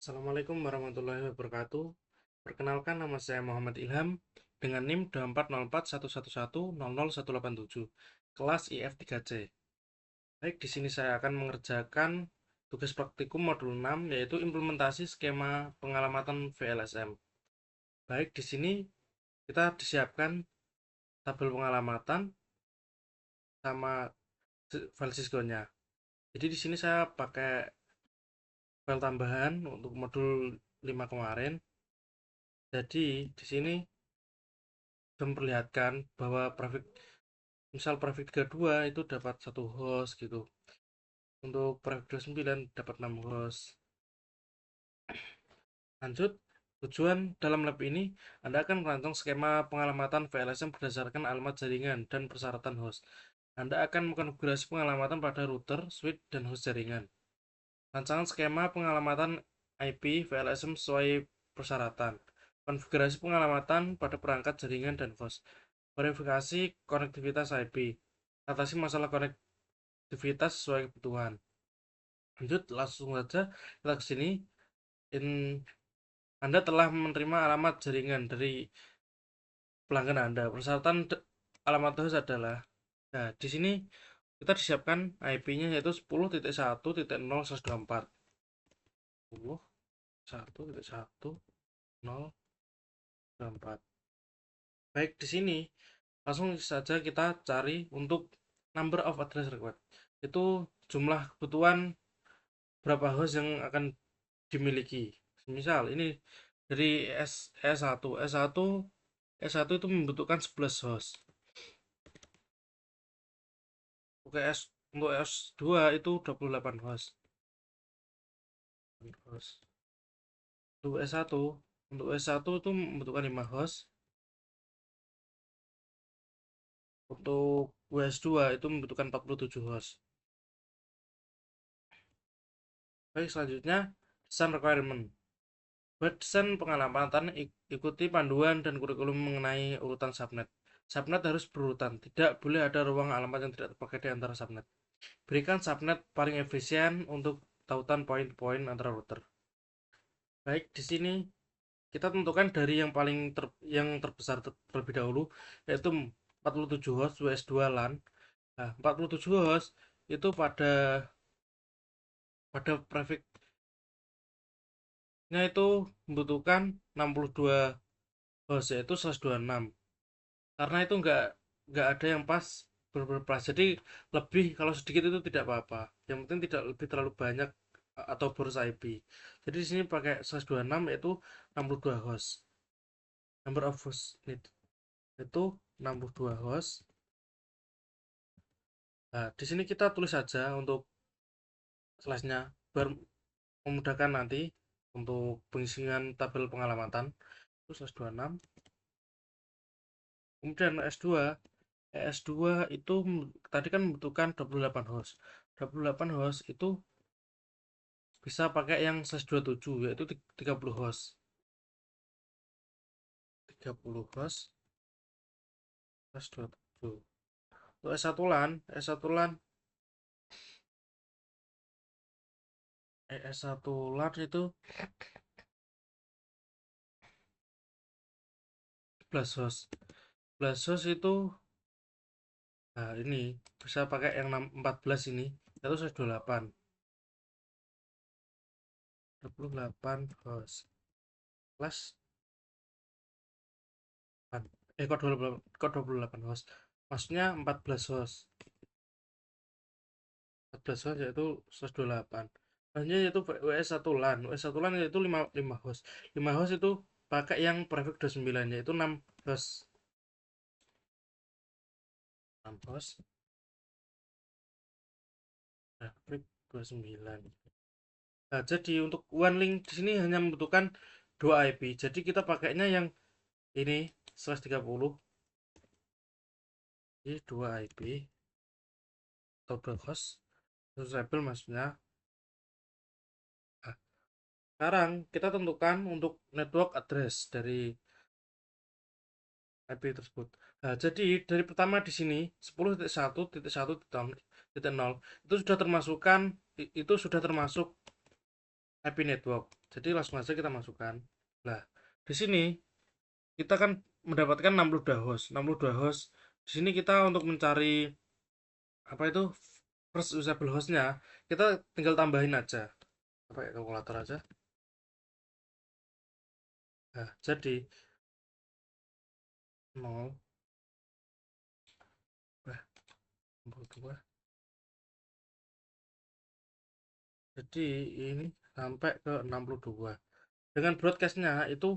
Assalamualaikum warahmatullahi wabarakatuh. Perkenalkan, nama saya Muhammad Ilham dengan NIM 240411100187, kelas IF3C. Baik, di sini saya akan mengerjakan tugas praktikum modul 6, yaitu implementasi skema pengalamatan VLSM. Baik, di sini kita disiapkan tabel pengalamatan sama file Cisco-nya. Jadi di sini saya pakai file tambahan untuk modul 5 kemarin. Jadi di sini memperlihatkan bahwa misal prefix 32 itu dapat satu host gitu. Untuk prefix 29 dapat 6 host. Lanjut, tujuan dalam lab ini Anda akan merancang skema pengalamatan VLSM berdasarkan alamat jaringan dan persyaratan host. Anda akan mengkonfigurasi pengalamatan pada router, switch, dan host jaringan. Rancangan skema pengalamatan IP VLSM sesuai persyaratan. Konfigurasi pengalamatan pada perangkat jaringan dan host. Verifikasi konektivitas IP. Atasi masalah konektivitas sesuai kebutuhan. Lanjut, langsung saja kita ke sini. Anda telah menerima alamat jaringan dari pelanggan Anda. Persyaratan alamat host adalah, nah, di sini kita disiapkan IP-nya yaitu 10.1.0/24. 10.1.1.0/24. Baik, di sini langsung saja kita cari untuk number of address required. Itu jumlah kebutuhan berapa host yang akan dimiliki. Misal ini dari S1 S1 itu membutuhkan 11 host. Untuk S2 itu 28 host. Untuk S1 itu membutuhkan 5 host. Untuk US2 itu membutuhkan 47 host. Baik, selanjutnya design requirement. Buat desain pengalamatan, ikuti panduan dan kurikulum mengenai urutan subnet. Subnet harus berurutan, tidak boleh ada ruang alamat yang tidak terpakai di antara subnet. Berikan subnet paling efisien untuk tautan poin-poin antara router. Baik, di sini kita tentukan dari yang terbesar terlebih dahulu, yaitu 47 host US2 LAN. Nah, 47 host itu pada prefixnya itu membutuhkan 62 host, yaitu 126. Karena itu nggak ada yang pas berpas. Jadi lebih, kalau sedikit itu tidak apa-apa. Yang penting tidak lebih terlalu banyak atau boros IP. Jadi di sini pakai 126, yaitu 62 host. Number of host need itu 62 host. Nah, di sini kita tulis saja untuk slide-nya biar memudahkan nanti untuk pengisian tabel pengalamatan. Itu 126. Kemudian S2 itu tadi kan membutuhkan 28 host. 28 host itu bisa pakai yang /27, yaitu 30 host. 30 host /27. Untuk S1 LAN S1 LAN itu 11 host. 11 host itu, nah, ini bisa pakai yang 14 ini, yaitu 128. 28 host plus kok 28 host. Maksudnya 14 host. 14 host yaitu 128. Selanjutnya yaitu WS1 LAN. WS1 LAN yaitu 5 host. 5 host itu pakai yang prefix 29, yaitu 6 host. 6 host. Prefix 29. Nah, jadi untuk one link di sini hanya membutuhkan 2 IP. Jadi kita pakainya yang ini /30. Ini 2 IP atau 2 host. Usable maksudnya. Nah, sekarang kita tentukan untuk network address dari IP tersebut. Nah, jadi dari pertama di sini 10.1.1.0 itu sudah termasuk IP network. Jadi langsung aja kita masukkan. Nah, di sini kita kan mendapatkan 62 host. 62 host. Di sini kita untuk mencari apa itu first usable hostnya, kita tinggal tambahin aja. Pakai kalkulator aja. Nah, jadi 0, 62. Jadi ini sampai ke 62. Dengan broadcastnya itu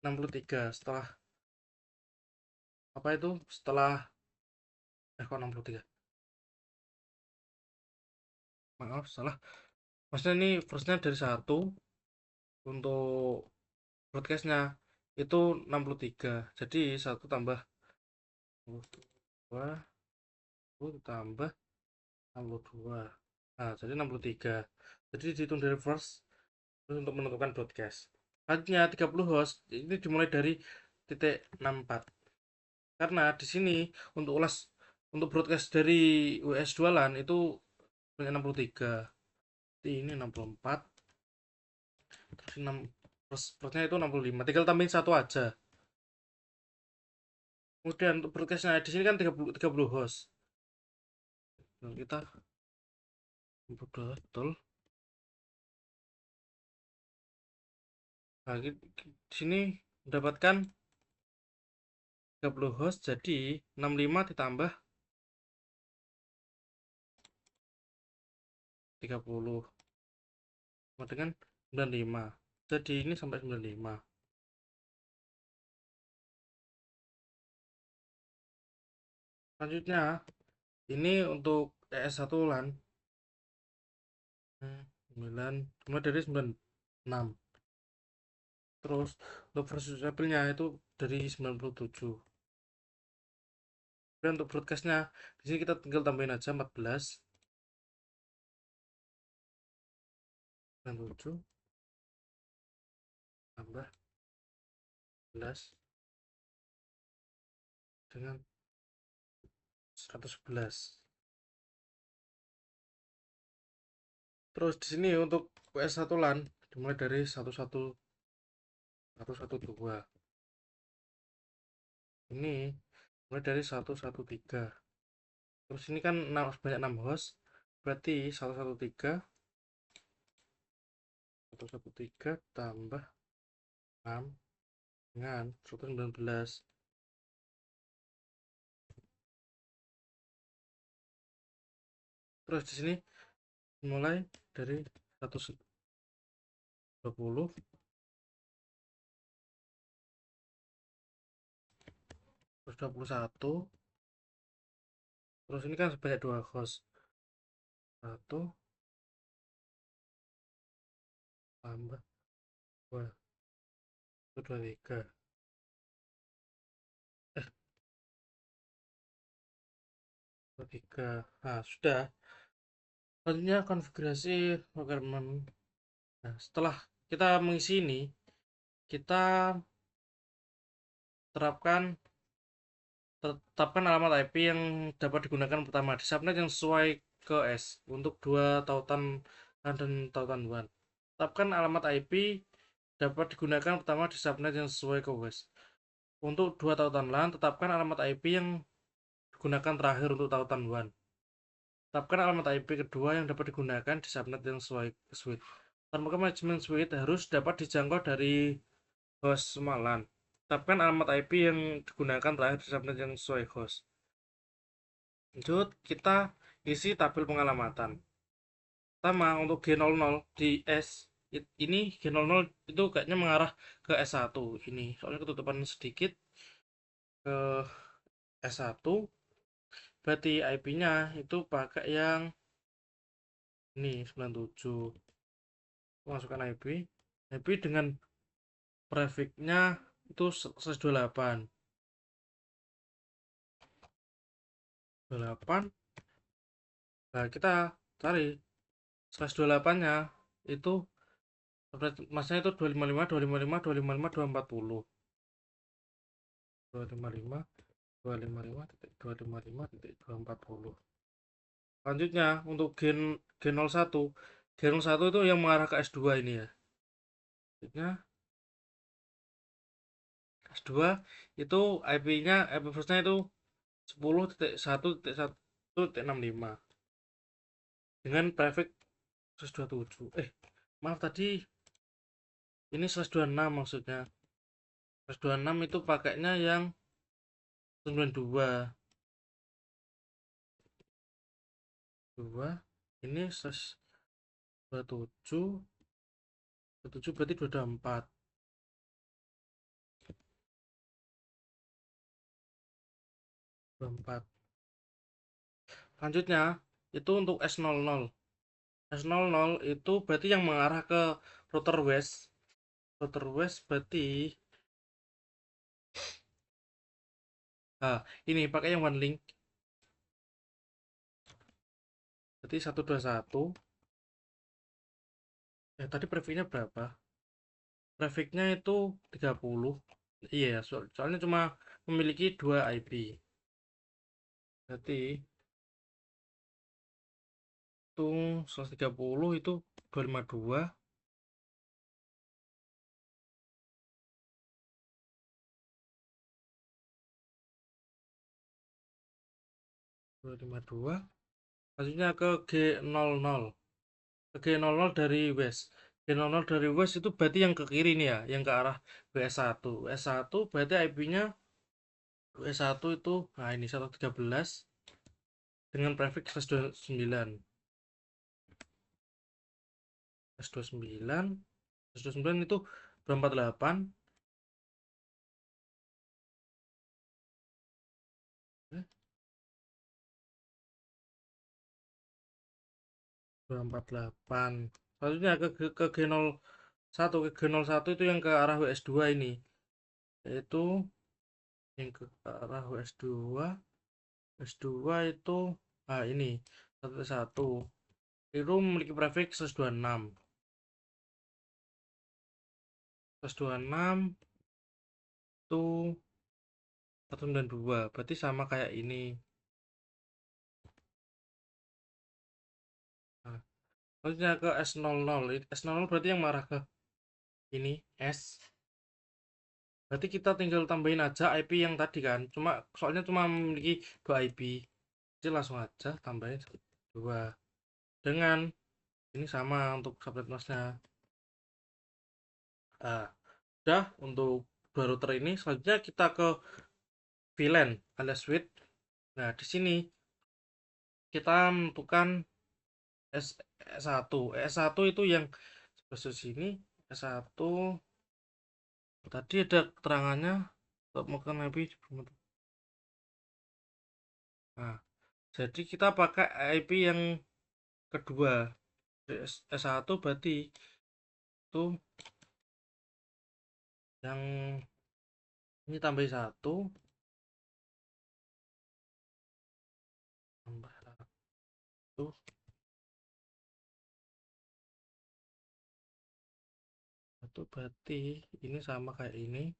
63 setelah apa itu setelah kok 63, maaf salah, maksudnya ini firstnya dari 1 untuk broadcastnya itu 63, jadi 1 tambah 62 tambah 62, nah jadi 63, jadi dihitung dari first terus untuk menentukan broadcast. Selanjutnya 30 host ini dimulai dari titik 64, karena di sini untuk ulas untuk broadcast dari WS2 LAN itu punya 63, ini 64, terus 6 plusnya itu 65, tinggal tambahin 1 aja. Kemudian untuk broadcastnya di sini kan 30 host. Nah, kita betul. Nah, di sini mendapatkan 30 host, jadi 65 ditambah 30 sama dengan 95. Jadi ini sampai 95. Selanjutnya ini untuk ES1 LAN 9, mulai dari 96. Terus untuk versus nya itu dari 97. Dan untuk broadcastnya di sini kita tinggal tambahin aja 14, 97 tambah 11 dengan 111. Terus di sini untuk WS1 LAN dimulai dari 112. Ini mulai dari 113. Terus ini kan banyak 6 host. Berarti 113 tambah 6 dengan 119. Terus di sini mulai dari 120, terus 21. Terus ini kan sebanyak 2 host. 1 tambah 2, 23. 23. Nah, sudah. Selanjutnya konfigurasi requirement. Nah, setelah kita mengisi ini, kita terapkan tetapkan alamat IP yang dapat digunakan pertama di subnet yang sesuai ke S untuk 2 tautan LAN dan tautan WAN. Tetapkan alamat IP dapat digunakan pertama di subnet yang sesuai ke WAN. Untuk 2 tautan LAN, tetapkan alamat IP yang digunakan terakhir untuk tautan WAN. Tetapkan alamat IP kedua yang dapat digunakan di subnet yang sesuai ke suite. Term management suite harus dapat dijangkau dari host semua LAN. Tetapkan alamat IP yang digunakan terakhir di subnet yang sesuai host. Lanjut, kita isi tabel pengalamatan. Pertama, untuk G00 di S ini G00 itu kayaknya mengarah ke S1 ini. Soalnya ketutupan sedikit ke S1. Berarti IP-nya itu pakai yang ini 97. Masukkan IP. IP dengan prefix-nya itu 128. 28. Nah, kita cari 128-nya itu masnya itu 255, 255, 255, 240. 255, 255, 255, 240. Selanjutnya untuk gen 01 G01 itu yang mengarah ke S2 ini ya. Maksudnya S2 itu IP-nya, IP first-nya itu 10.1.1.65 dengan prefix 127. Maaf tadi ini 126 maksudnya. 126 itu pakainya yang 92. 2 ini 127. 27 berarti 224. 24. Selanjutnya itu untuk S00. S00 itu berarti yang mengarah ke router west. Router west berarti ini pakai yang one link. Berarti 121. Tadi prefixnya berapa? Prefixnya itu 30. Iya, soalnya cuma memiliki 2 IP. Berarti itu 130 itu 252. 252. Selanjutnya ke G00. Ke G00 dari west. G00 dari west itu berarti yang ke kiri nih ya, yang ke arah WS1. WS1 berarti IP-nya WS1 itu, nah ini 113 dengan prefix S29. S29. S29 itu 248. 248. Selanjutnya ke G01. Ke G01 itu yang ke arah WS2 ini. Yaitu yang ke arah WS2. WS2 itu ini 1 itu memiliki prefix 126. 126 itu 192. Berarti sama kayak ini. Nah, selanjutnya ke S00. S00 berarti yang marah ke ini S. Berarti kita tinggal tambahin aja IP yang tadi kan. Soalnya cuma memiliki 2 IP. Jadi langsung aja tambahin 2 dengan ini sama untuk subnet masnya. Nah, udah untuk dua router ini. Selanjutnya kita ke VLAN alias switch. Nah, di sini kita menentukan S S1. S1 itu yang sebelah sini. S1 tadi ada keterangannya untuk makan IP. Nah, jadi kita pakai IP yang kedua. S1 berarti itu yang ini tambah satu, tambah satu, satu berarti ini sama kayak ini.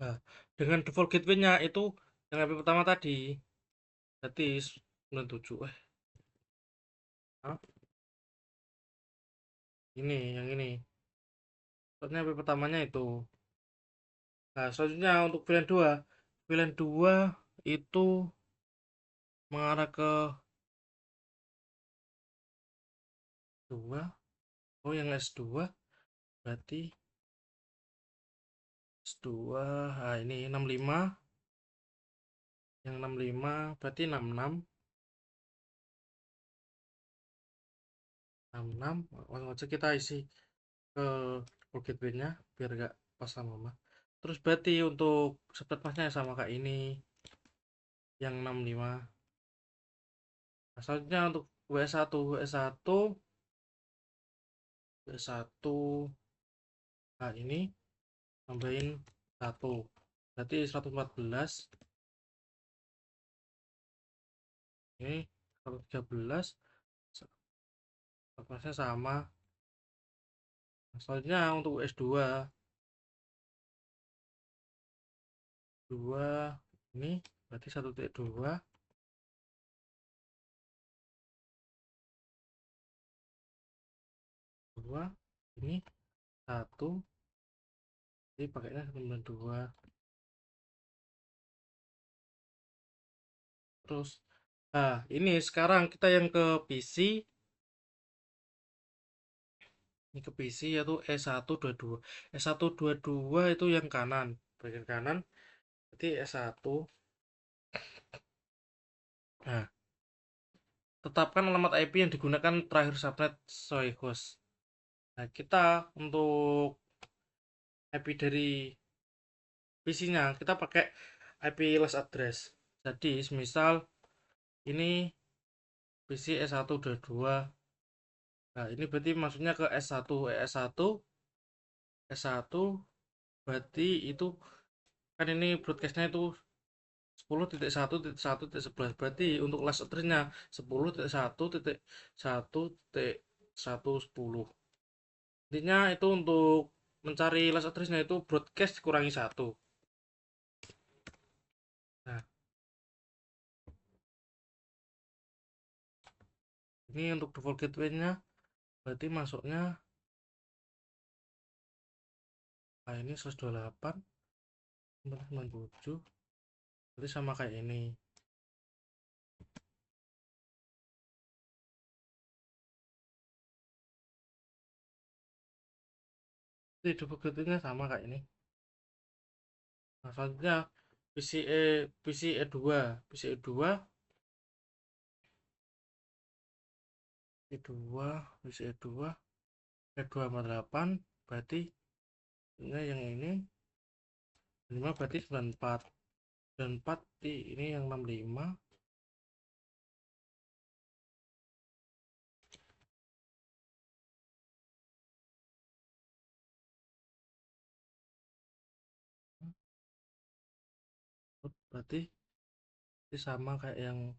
Nah, dengan default gateway-nya itu yang IP pertama tadi berarti 97. Hah? Ini yang ini. Soalnya IP pertamanya itu. Nah, selanjutnya untuk VLAN 2. VLAN 2 itu mengarah ke 2. Oh, yang S2 berarti S2. Nah, ini 65. Yang 65 berarti 66. 66. Langsung aja kita isi ke full gateway-nya biar gak pas sama. Terus berarti untuk subnet masnya sama kayak ini yang 65. Nah, selanjutnya untuk W1 W1 W1, nah ini tambahin 1 berarti 114. Ini 113. Subnetnya sama. Nah, selanjutnya untuk S2 2 ini berarti 1.2. 2, ini 1, jadi pakainya 92. Terus nah ini sekarang kita yang ke PC, ini ke PC yaitu E122. E122 itu yang kanan, bagian kanan, berarti S1. Nah, tetapkan alamat IP yang digunakan terakhir subnet sesuai host. Nah, kita untuk IP dari PC-nya kita pakai IP last address. Jadi, misal ini PC S122. Nah, ini berarti maksudnya ke S1. S1 berarti itu kan ini broadcastnya itu 10.1.1.11, berarti untuk last address-nya 10.1.1.110. Intinya itu untuk mencari last address-nya itu broadcast kurangi 1. Nah, ini untuk default gateway-nya berarti masuknya, nah ini 128 97, berarti sama kayak ini. Jadi default gateway-nya sama kayak ini. Nah, selanjutnya PCE PCE2 PCE2 E2 PCE2 E248, berarti ini yang ini 5, berarti 94. 94 ini yang 65. Berarti sama kayak yang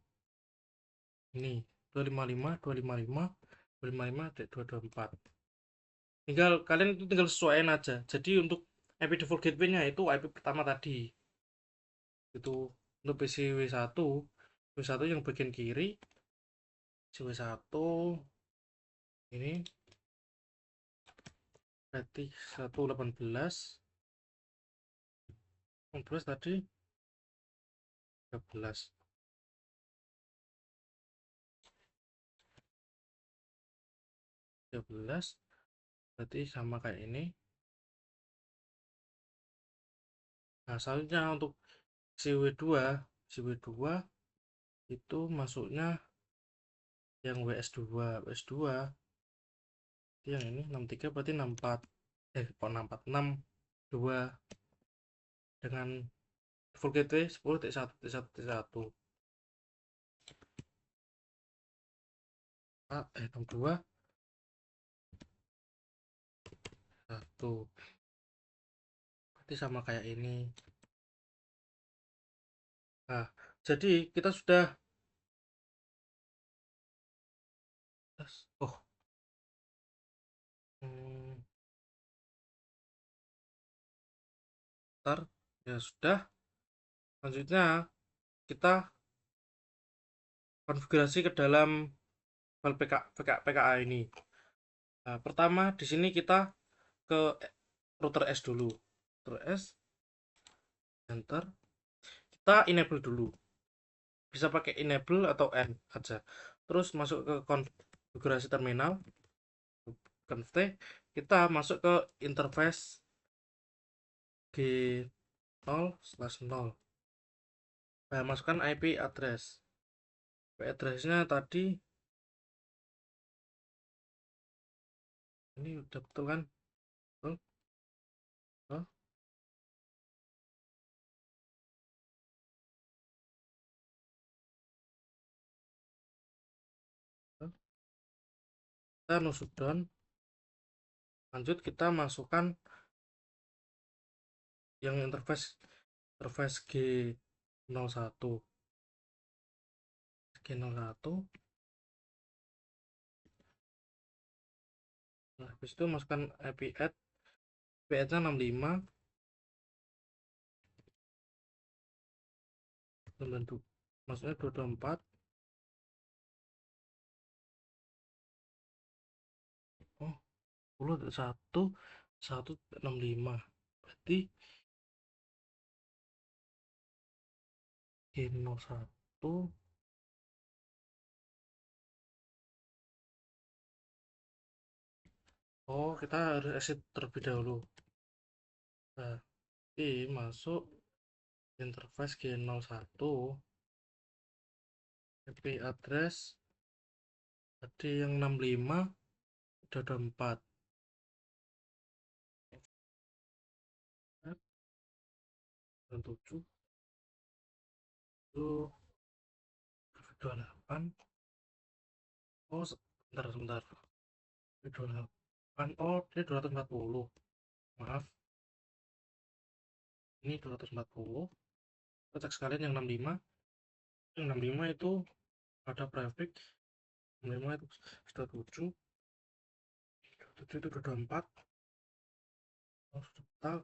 ini 255 255 255 224. Kalian itu tinggal sesuaiin aja. Jadi untuk IP default gateway-nya itu IP pertama tadi. Itu untuk PCW1 W1 yang bagian kiri, PCW1 ini berarti 118 18 tadi 13 13, berarti sama kayak ini. Nah, selanjutnya untuk CW2 itu masuknya yang WS2 yang ini 63, berarti 64, kok 64 62 dengan full gateway 10.1.1.1. 62 1, berarti sama kayak ini. Nah, jadi kita sudah oh hmm, ntar ya sudah, selanjutnya kita konfigurasi ke dalam file PKA ini. Nah, pertama di sini kita ke router S dulu. Router S, enter. Kita enable dulu. Bisa pakai enable atau N aja. Terus masuk ke konfigurasi terminal. Conf T, kita masuk ke interface G0/0. Nah, masukkan IP address. IP address-nya tadi ini udah betul kan? Betul? Oh, oh. Kita no shutdown. Lanjut kita masukkan yang interface G01. G01. Nah, habis itu masukkan IP add. IP add-nya 65 92. Maksudnya 224. Oh, 10.1.1.65. Berarti G01. Oh, kita harus exit terlebih dahulu. Nah, ini masuk interface G01, IP address tadi yang 65 udah ada 4. 7 itu 28. Oh, sebentar. 28. Oh, ini 240. Maaf, ini 240. Kita cek sekalian yang 65. Yang 65 itu ada prefix. 65 itu sudah 7. 7 itu sudah 4. Oh, sudah.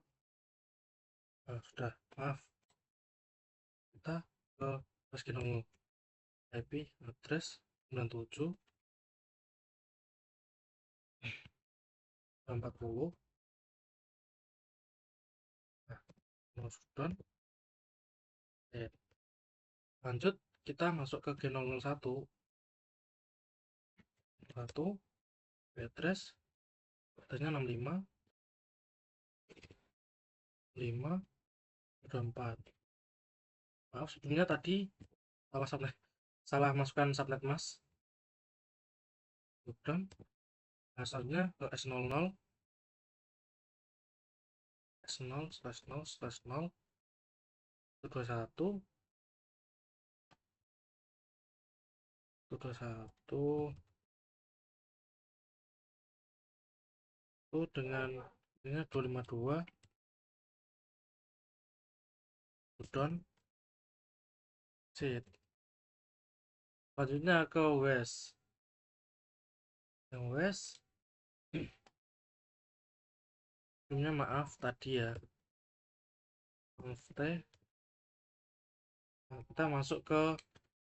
Sudah. Maaf. Kita ke masukin dulu. IP address 97 40. Nah, sudah. Lanjut, kita masuk ke G001. 1 address addressnya 65 5 udah 4. Maaf sebelumnya tadi salah masukkan subnet mask. Udah asalnya ke S00 S0/0/0 21 itu dengan ini 252 udah set. Selanjutnya ke west. Yang west sebelumnya maaf tadi ya, nah, kita masuk ke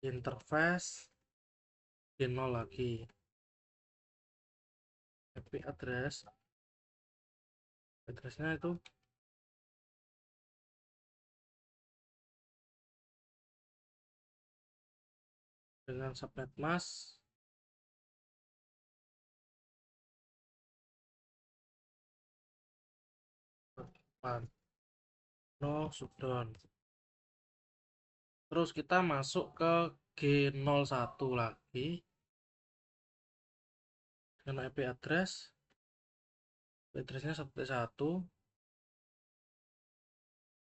interface G0 lagi. IP addressnya itu dengan subnet mask no shutdown. Terus kita masuk ke G01 lagi dengan IP addressnya 1.1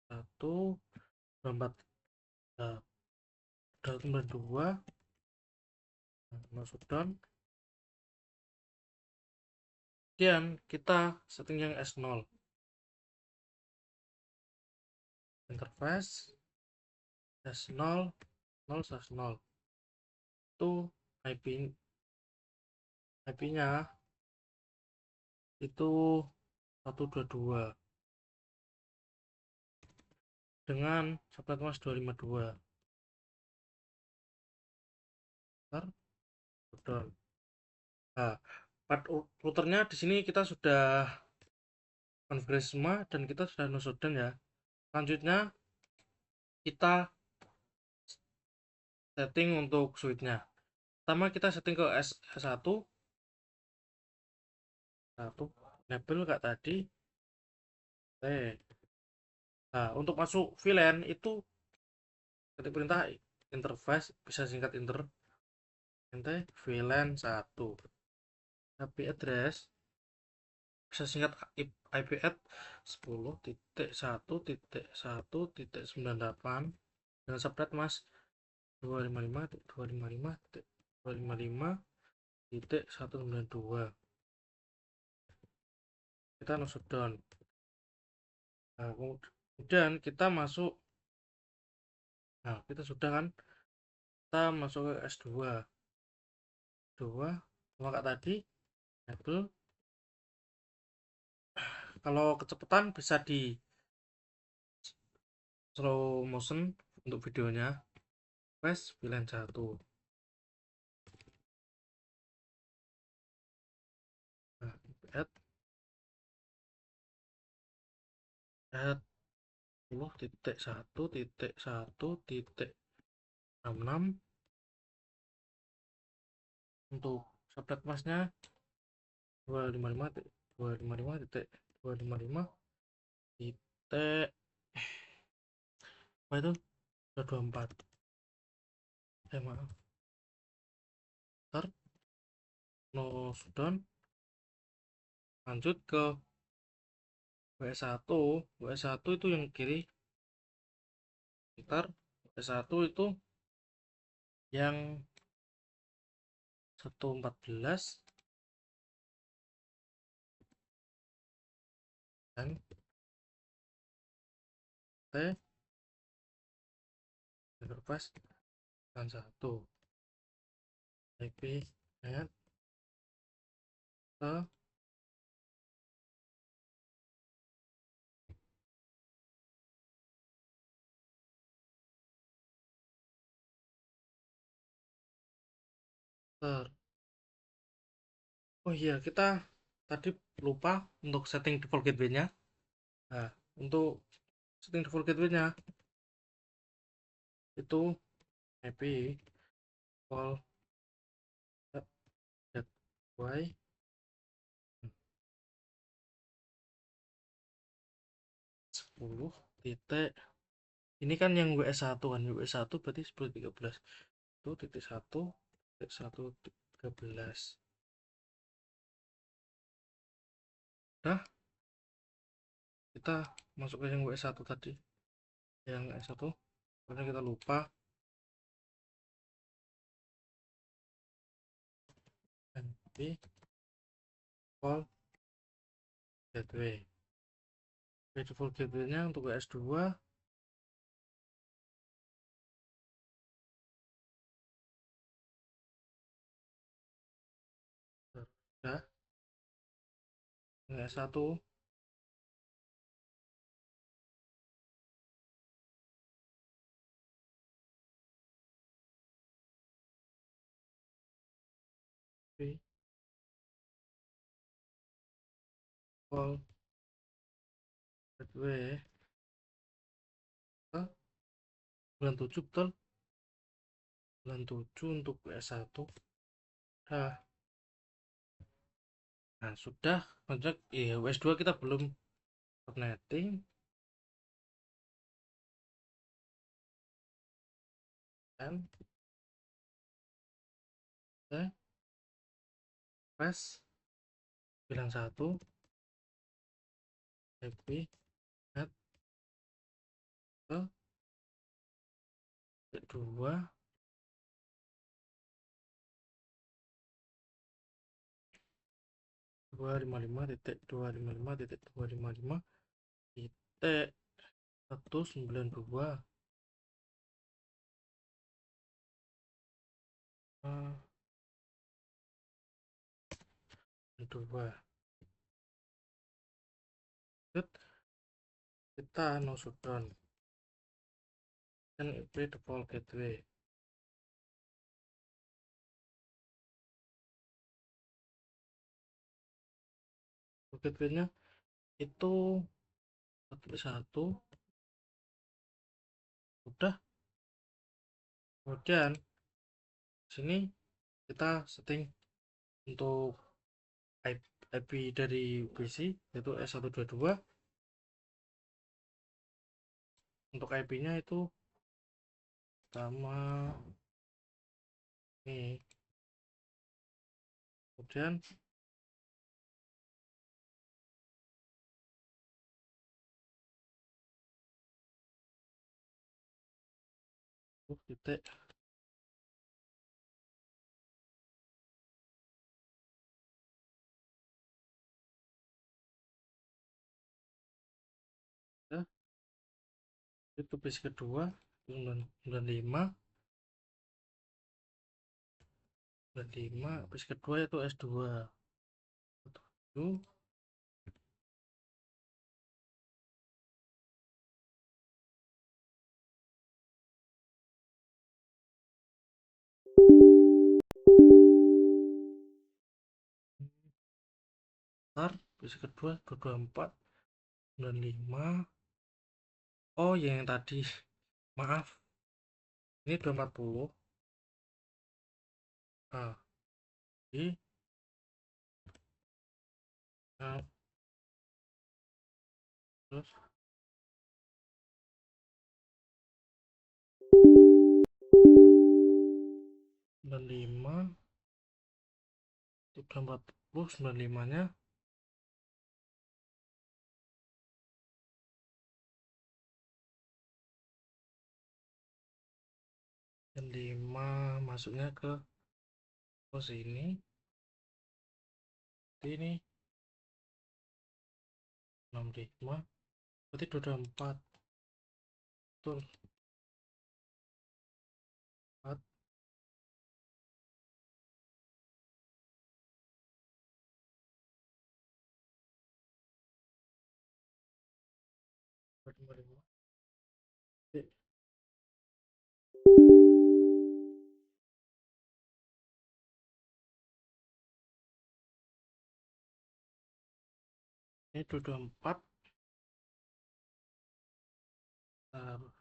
4 2 no shutdown. Kemudian kita setting yang S0 interface S0 0/0 itu IP-nya itu 122 dengan subnet mask 252. Ntar, shutdown. Nah, part routernya di sini kita sudah konfigurasi semua dan kita sudah no shutdown ya. Selanjutnya kita setting untuk switchnya. Pertama kita setting ke S1 enable kayak tadi. Nah, untuk masuk VLAN itu ketik perintah interface, bisa singkat VLAN 1. IP address bisa singkat IP add 10.1.1.98 dengan subnet mask 255.255.255.192. Kita no shutdown. Nah, kemudian kita masuk. Nah, kita sudah kan, kita masuk ke S2 maka tadi enable. Kalau kecepatan bisa di slow motion untuk videonya. Press VLAN 1. Nah, add at 10.1.1.66. Untuk subnet masnya 255.255.255 titik apa itu 224. Maaf, start, no shutdown, lanjut ke WS1. WS1 itu yang kiri, ntar WS1 itu yang 114 dan T interface dan 1 IP net ke ter. Oh iya, kita tadi lupa untuk setting default gateway-nya. Nah, untuk setting default gateway-nya itu IP call gateway 10 titik. Ini kan yang WS1 kan, WS1 berarti 10.13. Itu titik 1 titik 1.13. Nah, kita masuk ke yang WS1 tadi, yang S1 karena kita lupa. IP call gateway. Default gateway-nya untuk WS2 ya, S1 IP call gateway 97, betul 97 untuk WS1. Nah, sudah ngecek ya, WS2 kita belum subnetting. Dan press 91 IP net ke 2 255.255.255 titik 192. Dua kita no shutdown dan IP default gateway. Gateway-nya itu 1 udah. Kemudian sini kita setting untuk IP dari PC yaitu S122. Untuk IP-nya itu sama ini. Kemudian titik ya, itu PC kedua 95 PC kedua itu S2 7. Ntar PC kedua 224 95 Oh ya yang tadi. Maaf, ini 240. Ah, ini ah, terus 95 itu 240, 95-nya dan 5 masuknya ke pos ini 65 berarti 224 betul 4 255. Oke, ini 224 taruh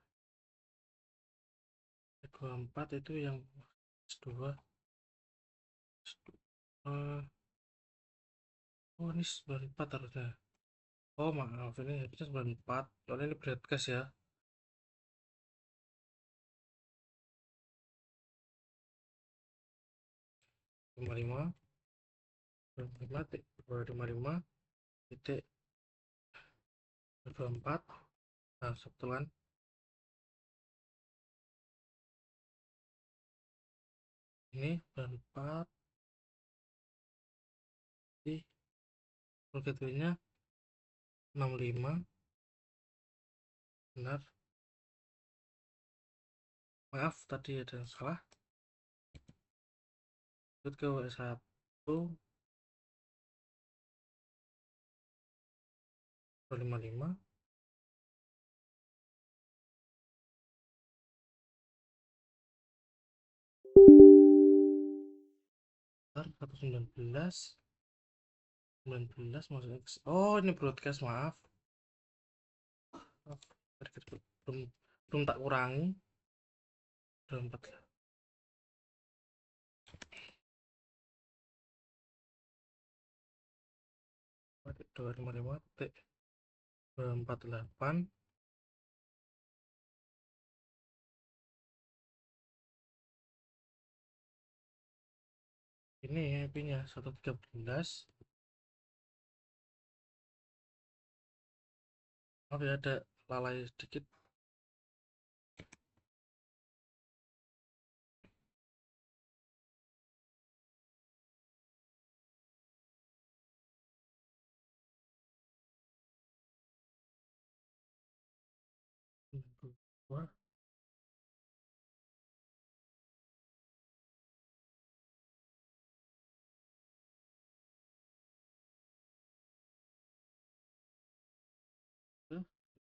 24 itu yang S2 S2 oh ini 94 harusnya. Oh maaf ini harusnya 94 soalnya ini broadcast ya. 55 25 255 titik 24 nah kebetulan ini 94 di gateway-nya 65 benar. Maaf tadi ada yang salah. Lanjut ke W1 255 ntar 119 19 masuk X. Oh ini broadcast maaf. Maaf, belum belum tak kurangi 24 255 titik 248 ini IP-nya 113. Maaf ya ada lalai sedikit. Wah,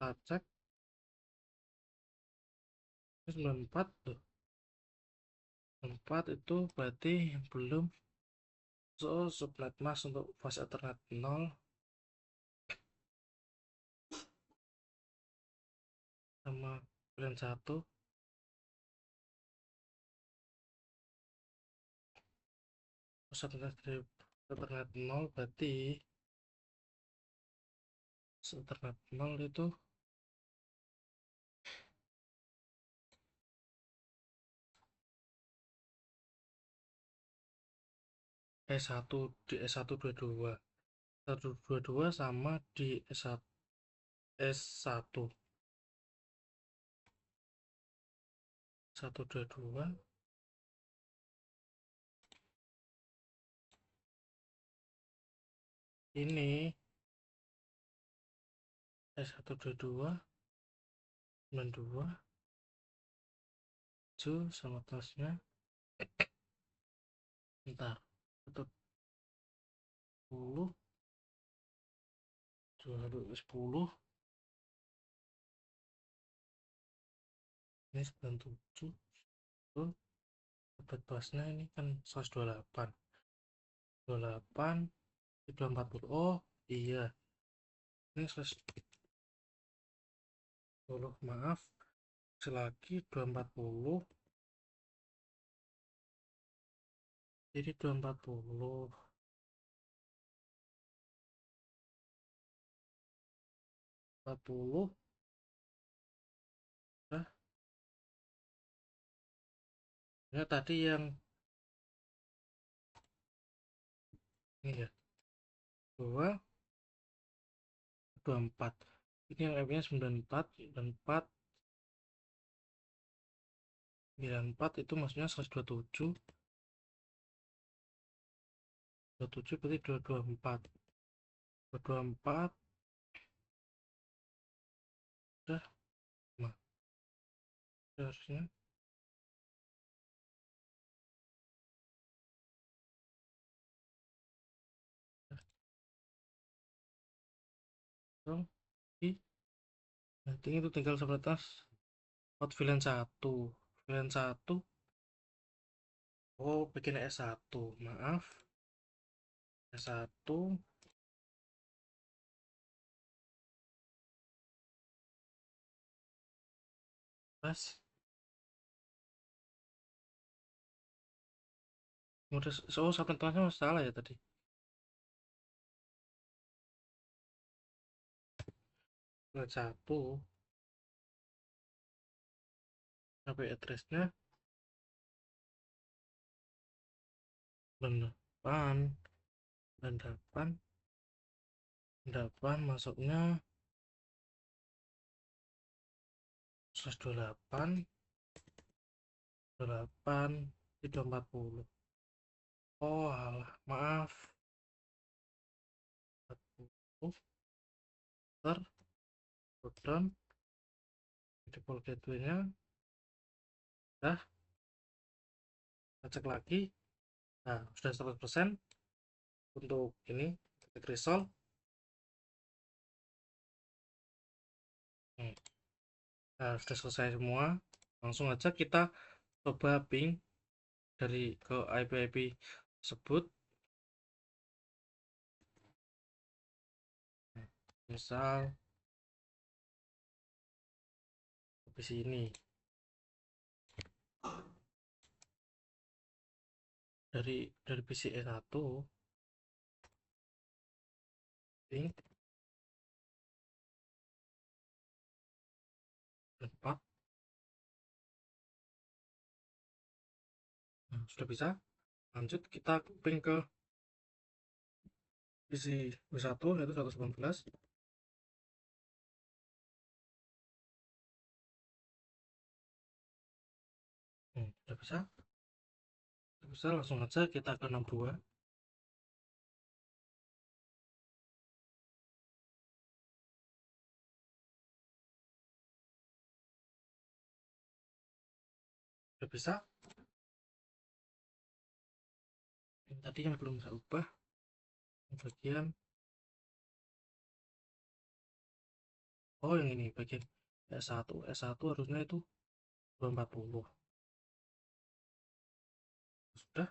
kita cek 94 tuh 94 itu berarti belum. So subnet mas untuk fase ethernet 0 sama pilihan 1 subnet dari ethernet 0 berarti ethernet 0 itu S1 di S122 122 sama di S1 S1 122 ini S122 92 7 sama tasnya ntar 10 10 ini 97 tuh dapat pasnya ini kan 128 28 240 oh iya ini 10, maaf. Selagi 240. Jadi 240. 40. Nah, ya tadi yang ini ya. 2, 24. Ini yang F-nya 94. 94. 94 itu maksudnya 127. 27 berarti 224. 224. Udah. Nah, harusnya. Dong. Nanti itu tinggal sebatas out VLAN 1. VLAN 1. Oh, bikin S1. Maaf. S1. Pas. Udah, oh, subnet masnya salah ya tadi. VLAN 1. Sampai addressnya 8. Dan 8. 8 masuknya 128. 8. 340. Oh alah, maaf. 40. Ntar down default gateway-nya udah. Kita cek lagi. Nah, sudah 100%. Untuk ini klik resolve. Nah, sudah selesai semua. Langsung aja kita coba ping dari ke IP-IP tersebut. Misal di sini dari PCE 1 ping 4. Nah, sudah bisa. Lanjut kita ping ke PC W1 yaitu 118. Sudah bisa. Sudah bisa, langsung aja kita ke 62. Sudah bisa. Ini tadi yang belum saya ubah bagian, oh yang ini bagian S1 harusnya itu 240. Sudah.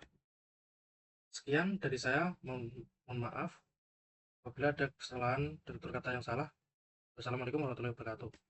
Sekian dari saya. Mohon maaf apabila ada kesalahan dan berkata yang salah. Wassalamualaikum warahmatullahi wabarakatuh.